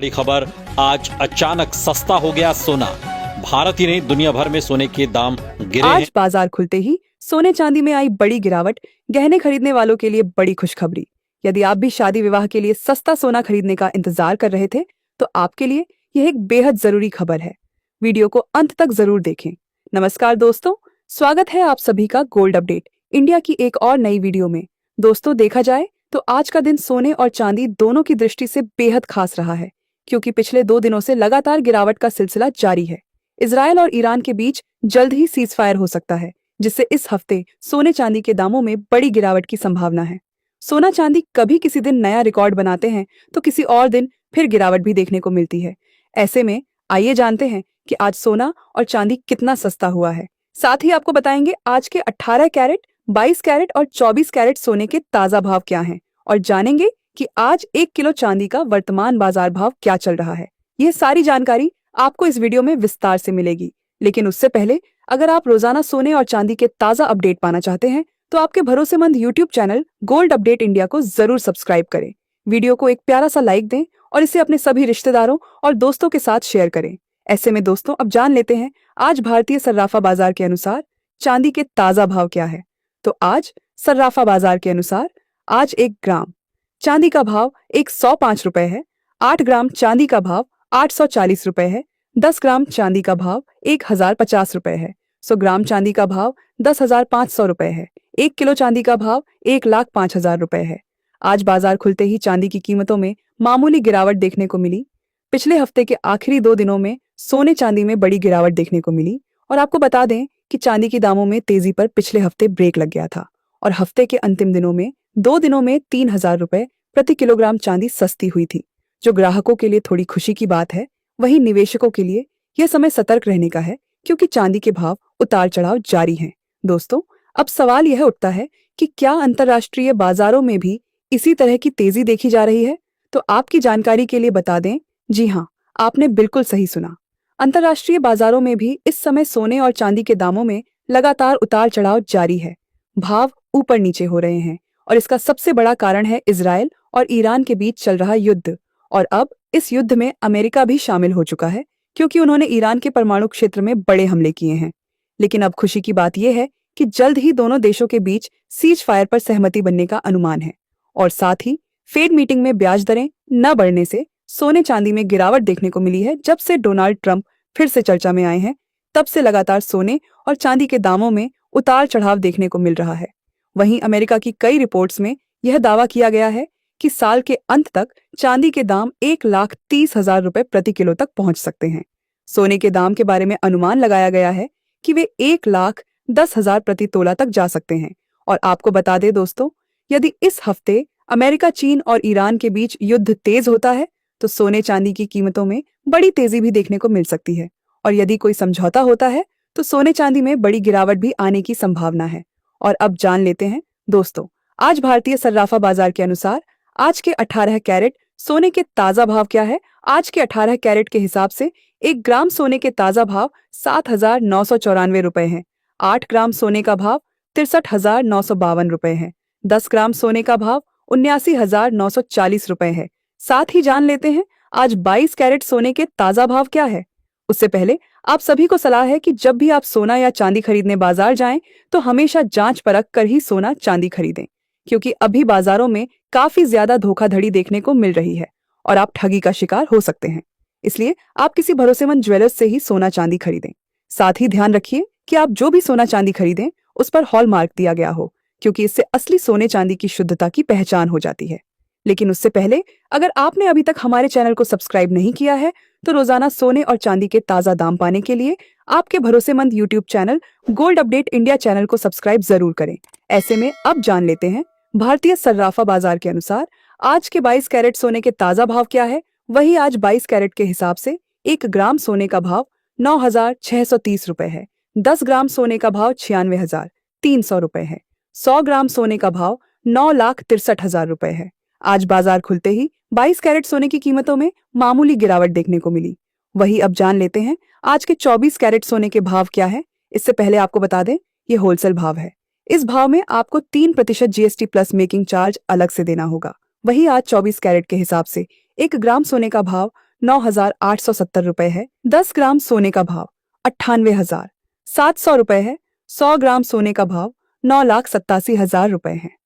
बड़ी खबर, आज अचानक सस्ता हो गया सोना। भारत ही नहीं दुनिया भर में सोने के दाम गिरे हैं। आज बाजार खुलते ही सोने चांदी में आई बड़ी गिरावट। गहने खरीदने वालों के लिए बड़ी खुशखबरी। यदि आप भी शादी विवाह के लिए सस्ता सोना खरीदने का इंतजार कर रहे थे तो आपके लिए यह एक बेहद जरूरी खबर है। वीडियो को अंत तक जरूर देखें। नमस्कार दोस्तों, स्वागत है आप सभी का गोल्ड अपडेट इंडिया की एक और नई वीडियो में। दोस्तों, देखा जाए तो आज का दिन सोने और चांदी दोनों की दृष्टि से बेहद खास रहा है, क्योंकि पिछले 2 दिनों से लगातार गिरावट का सिलसिला जारी है। इजरायल और ईरान के बीच जल्द ही सीज फायर हो सकता है, जिससे इस हफ्ते सोने चांदी के दामों में बड़ी गिरावट की संभावना है। सोना चांदी कभी किसी दिन नया रिकॉर्ड बनाते हैं तो किसी और दिन फिर गिरावट भी देखने को मिलती है। ऐसे में आइए जानते हैं कि आज सोना और चांदी कितना सस्ता हुआ है। साथ ही आपको बताएंगे आज के 18 कैरेट, 22 कैरेट और 24 कैरेट सोने के ताजा भाव क्या हैं, और जानेंगे कि आज 1 किलो चांदी का वर्तमान बाजार भाव क्या चल रहा है। यह सारी जानकारी आपको इस वीडियो में विस्तार से मिलेगी। लेकिन उससे पहले अगर आप रोजाना सोने और चांदी के ताजा अपडेट पाना चाहते हैं तो आपके भरोसेमंद YouTube channel gold update India को जरूर सब्सक्राइब करें। वीडियो को एक प्यारा सा लाइक दें और इसे अपने सभी रिश्तेदारों और दोस्तों के साथ शेयर करें। ऐसे में दोस्तों, अब जान लेते हैं आज भारतीय सर्राफा बाजार के अनुसार चांदी के ताजा भाव क्या है। तो आज सर्राफा बाजार के अनुसार आज 1 ग्राम चांदी का भाव 105 रुपए है। 8 ग्राम चांदी का भाव 840 रुपए है। 10 ग्राम चांदी का भाव 1050 रुपए है। 100 ग्राम चांदी का भाव 10,500 रुपए है। 1 किलो चांदी का भाव 1,05,000 रुपए है। आज बाजार खुलते ही चांदी की कीमतों में मामूली गिरावट देखने को मिली। पिछले हफ्ते के आखिरी 2 दिनों में सोने चांदी में बड़ी गिरावट देखने को मिली, और आपको बता दें कि चांदी के दामों में तेजी पर पिछले हफ्ते ब्रेक लग गया था, और हफ्ते के अंतिम दिनों में 2 दिनों में 3,000 रुपए प्रति किलोग्राम चांदी सस्ती हुई थी, जो ग्राहकों के लिए थोड़ी खुशी की बात है। वहीं निवेशकों के लिए यह समय सतर्क रहने का है, क्योंकि चांदी के भाव उतार चढ़ाव जारी हैं। दोस्तों, अब सवाल यह उठता है कि क्या अंतर्राष्ट्रीय बाजारों में भी इसी तरह की तेजी देखी जा रही है? तो आपकी जानकारी के लिए बता दें, जी हाँ, आपने बिल्कुल सही सुना। अंतर्राष्ट्रीय बाजारों में भी इस समय सोने और चांदी के दामों में लगातार उतार चढ़ाव जारी है। भाव ऊपर नीचे हो रहे हैं, और इसका सबसे बड़ा कारण है इजरायल और ईरान के बीच चल रहा युद्ध। और अब इस युद्ध में अमेरिका भी शामिल हो चुका है, क्योंकि उन्होंने ईरान के परमाणु क्षेत्र में बड़े हमले किए हैं। लेकिन अब खुशी की बात यह है कि जल्द ही दोनों देशों के बीच सीज फायर पर सहमति बनने का अनुमान है, और साथ ही फेड मीटिंग में ब्याज दरें न बढ़ने से सोने चांदी में गिरावट देखने को मिली है। जब से डोनाल्ड ट्रंप फिर से चर्चा में आए हैं, तब से लगातार सोने और चांदी के दामों में उतार चढ़ाव देखने को मिल रहा है। वहीं अमेरिका की कई रिपोर्ट्स में यह दावा किया गया है कि साल के अंत तक चांदी के दाम 1,30,000 रुपए प्रति किलो तक पहुंच सकते हैं। सोने के दाम के बारे में अनुमान लगाया गया है कि वे 1,10,000 प्रति तोला तक जा सकते हैं। और आपको बता दें दोस्तों, यदि इस हफ्ते अमेरिका, चीन और ईरान के बीच युद्ध तेज होता है तो सोने चांदी की कीमतों में बड़ी तेजी भी देखने को मिल सकती है। और यदि कोई समझौता होता है तो सोने चांदी में बड़ी गिरावट भी आने की संभावना है। और अब जान लेते हैं दोस्तों, आज भारतीय सर्राफा बाजार के अनुसार आज के 18 कैरेट सोने के ताजा भाव क्या है। आज के 18 कैरेट के हिसाब से 1 ग्राम सोने के ताजा भाव 7,994 रुपए है। 8 ग्राम सोने का भाव 63,952 रुपए है। 10 ग्राम सोने का भाव 79,940 रुपए है। साथ ही जान लेते हैं आज 22 कैरेट सोने के ताजा भाव क्या है। उससे पहले आप सभी को सलाह है कि जब भी आप सोना या चांदी खरीदने बाजार जाएं तो हमेशा जांच परख कर ही सोना चांदी खरीदें, क्योंकि अभी बाजारों में काफी ज्यादा धोखाधड़ी देखने को मिल रही है और आप ठगी का शिकार हो सकते हैं। इसलिए आप किसी भरोसेमंद ज्वेलर्स से ही सोना चांदी खरीदें। साथ ही ध्यान रखिए कि आप जो भी सोना चांदी खरीदें उस पर हॉलमार्क दिया गया हो, क्योंकि इससे असली सोने चांदी की शुद्धता की पहचान हो जाती है। लेकिन उससे पहले अगर आपने अभी तक हमारे चैनल को सब्सक्राइब नहीं किया है तो रोजाना सोने और चांदी के ताजा दाम पाने के लिए आपके भरोसेमंद YouTube channel gold update India channel को सब्सक्राइब जरूर करें। ऐसे में अब जान लेते हैं भारतीय सर्राफा बाजार के अनुसार आज के 22 कैरेट सोने के ताजा भाव क्या है। वही आज 22 कैरेट के हिसाब से 1 ग्राम सोने का भाव 9,630 रुपए है। 10 ग्राम सोने का भाव 96,300 रुपए है। 100 ग्राम सोने का भाव 9,63,000 रुपए है। आज बाजार खुलते ही 22 कैरेट सोने की कीमतों में मामूली गिरावट देखने को मिली। वही अब जान लेते हैं आज के 24 कैरेट सोने के भाव क्या है। इससे पहले आपको बता दें, ये होलसेल भाव है। इस भाव में आपको 3% GST प्लस मेकिंग चार्ज अलग से देना होगा। वही आज 24 कैरेट के हिसाब से 1 ग्राम सोने का भाव 9,870 रुपए है। 10 ग्राम सोने का भाव 98,700 रुपए है। 100 ग्राम सोने का भाव 9,87,000 रुपए है।